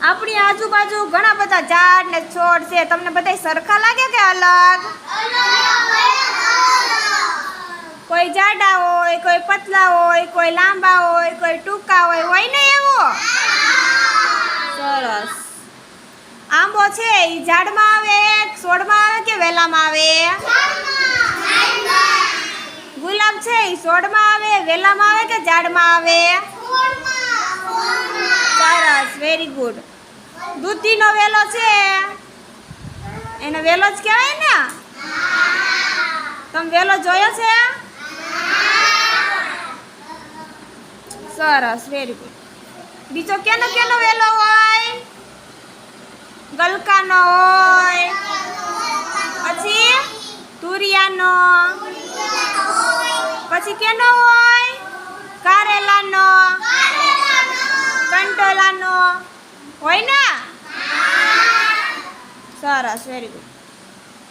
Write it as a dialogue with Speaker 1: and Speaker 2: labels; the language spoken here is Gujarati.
Speaker 1: આપણી આજુબાજુ ઘણા બધા ઝાડ ને છોડ છે. તમને બધાય સરખા લાગે કે અલગ? કોઈ જાડા હોય, કોઈ પતલા હોય, કોઈ લાંબા હોય, કોઈ ટૂંકા હોય ને એવો? સરસ. આંબો છે એ ઝાડમાં આવે, છોડમાં આવે કે વેલામાં આવે? ગુલાબ છે એ છોડમાં આવે, વેલામાં આવે કે ઝાડમાં આવે? સરસ, વેરી ગુડ. દૂધીનો વેલો છે એનો વેલો જ કહેવાય ને? તમે વેલો જોયો છે? સરસ, વેરી ગુડ. બીજો કેનો કેનો વેલો હોય? ગલકાનો હોય, પછી તુરિયાનો, પછી કેનો હોય? કારેલાનો, કંટોલાનો હોય ને? સરસ, વેરી ગુડ.